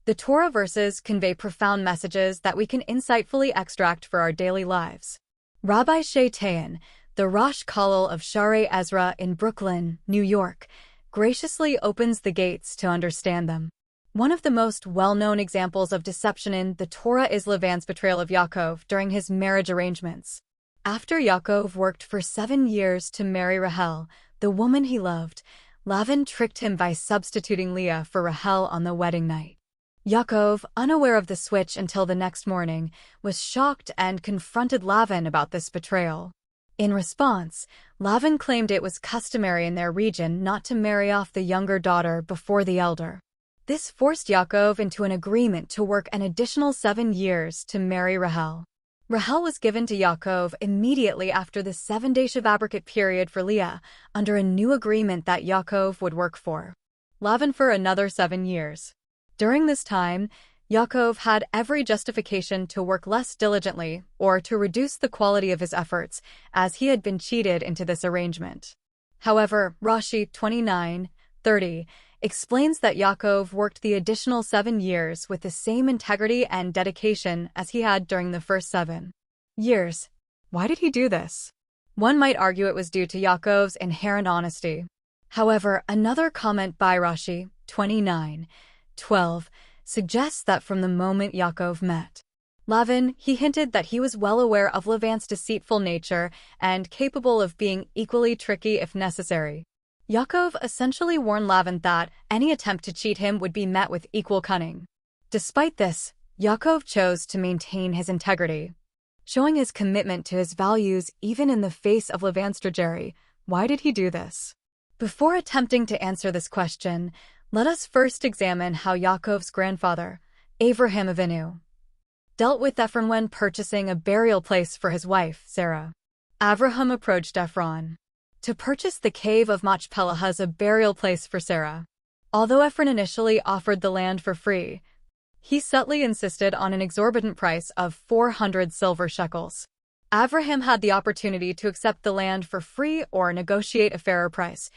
The Torah verses convey profound messages that we can insightfully extract for our daily lives. Rabbi Shay Tayan, the Rosh Kollel of Shaarei Ezra in Brooklyn, New York, graciously opens the gates to understand them. One of the most well-known examples of deception in the Torah is Lavan's betrayal of Yaakov during his marriage arrangements. After Yaakov worked for 7 years to marry Rachel, the woman he loved, Lavan tricked him by substituting Leah for Rachel on the wedding night. Yaakov, unaware of the switch until the next morning, was shocked and confronted Lavan about this betrayal. In response, Lavan claimed it was customary in their region not to marry off the younger daughter before the elder. This forced Yaakov into an agreement to work an additional 7 years to marry Rachel. Rachel was given to Yaakov immediately after the 7-day Shavabrakit period for Leah, under a new agreement that Yaakov would work for Lavan for another 7 years. During this time, Yaakov had every justification to work less diligently or to reduce the quality of his efforts, as he had been cheated into this arrangement. However, Rashi 29:30 explains that Yaakov worked the additional 7 years with the same integrity and dedication as he had during the first 7 years. Why did he do this? One might argue it was due to Yaakov's inherent honesty. However, another comment by Rashi 29:12 suggests that from the moment Yaakov met Lavan, he hinted that he was well aware of Lavan's deceitful nature and capable of being equally tricky if necessary. Yaakov essentially warned Lavan that any attempt to cheat him would be met with equal cunning. Despite this, Yaakov chose to maintain his integrity, showing his commitment to his values even in the face of Lavan's treachery. Why did he do this? Before attempting to answer this question, let us first examine how Yaakov's grandfather, Avraham Avinu, dealt with Ephron when purchasing a burial place for his wife, Sarah. Avraham approached Ephron to purchase the cave of Machpelah as a burial place for Sarah. Although Ephron initially offered the land for free, he subtly insisted on an exorbitant price of 400 silver shekels. Avraham had the opportunity to accept the land for free or negotiate a fairer price,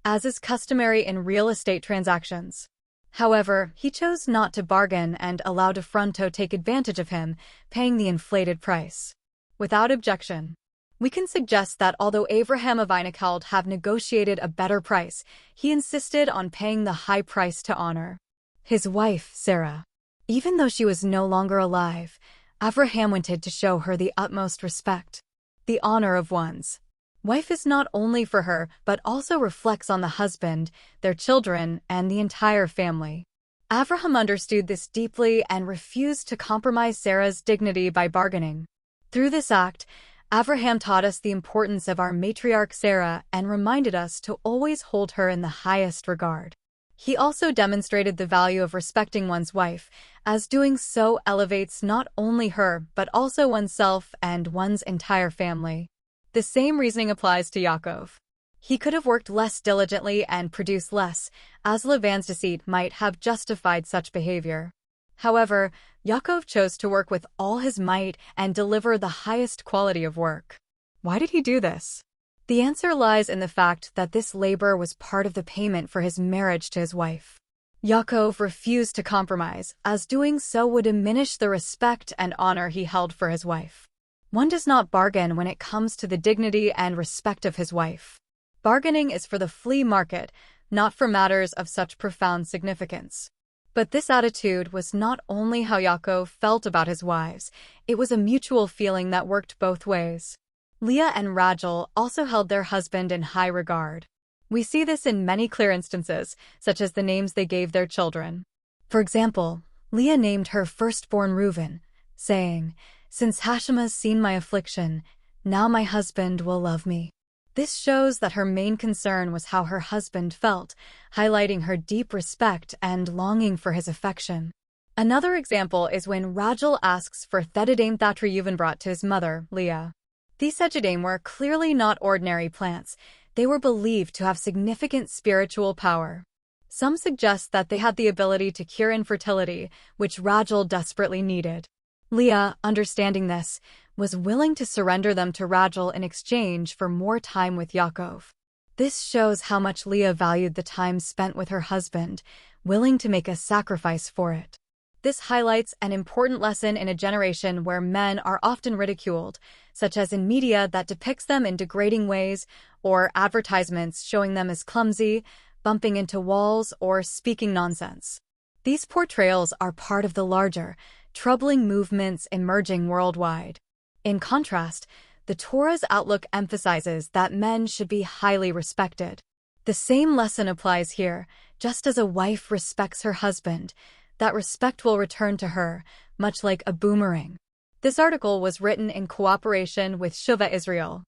as is customary in real estate transactions. However, he chose not to bargain and allowed Ephron to take advantage of him, paying the inflated price. Without objection, we can suggest that although Avraham Avinu could have negotiated a better price, he insisted on paying the high price to honor his wife, Sarah. Even though she was no longer alive, Avraham wanted to show her the utmost respect. The honor of one's wife is not only for her, but also reflects on the husband, their children, and the entire family. Avraham understood this deeply and refused to compromise Sarah's dignity by bargaining. Through this act, Avraham taught us the importance of our matriarch Sarah and reminded us to always hold her in the highest regard. He also demonstrated the value of respecting one's wife, as doing so elevates not only her but also oneself and one's entire family. The same reasoning applies to Yaakov. He could have worked less diligently and produced less, as Lavan's deceit might have justified such behavior. However, Yaakov chose to work with all his might and deliver the highest quality of work. Why did he do this? The answer lies in the fact that this labor was part of the payment for his marriage to his wife. Yaakov refused to compromise, as doing so would diminish the respect and honor he held for his wife. One does not bargain when it comes to the dignity and respect of his wife. Bargaining is for the flea market, not for matters of such profound significance. But this attitude was not only how Yaakov felt about his wives, it was a mutual feeling that worked both ways. Leah and Rachel also held their husband in high regard. We see this in many clear instances, such as the names they gave their children. For example, Leah named her firstborn Reuben, saying, "Since Hashem has seen my affliction, now my husband will love me." This shows that her main concern was how her husband felt, highlighting her deep respect and longing for his affection. Another example is when Rachel asks for Thedidame Thatriyuvan brought to his mother, Leah. These Thedidame were clearly not ordinary plants. They were believed to have significant spiritual power. Some suggest that they had the ability to cure infertility, which Rachel desperately needed. Leah, understanding this, was willing to surrender them to Rachel in exchange for more time with Yaakov. This shows how much Leah valued the time spent with her husband, willing to make a sacrifice for it. This highlights an important lesson in a generation where men are often ridiculed, such as in media that depicts them in degrading ways or advertisements showing them as clumsy, bumping into walls, or speaking nonsense. These portrayals are part of the larger, troubling movements emerging worldwide. In contrast, the Torah's outlook emphasizes that men should be highly respected. The same lesson applies here. Just as a wife respects her husband, that respect will return to her, much like a boomerang. This article was written in cooperation with Shuvah Israel.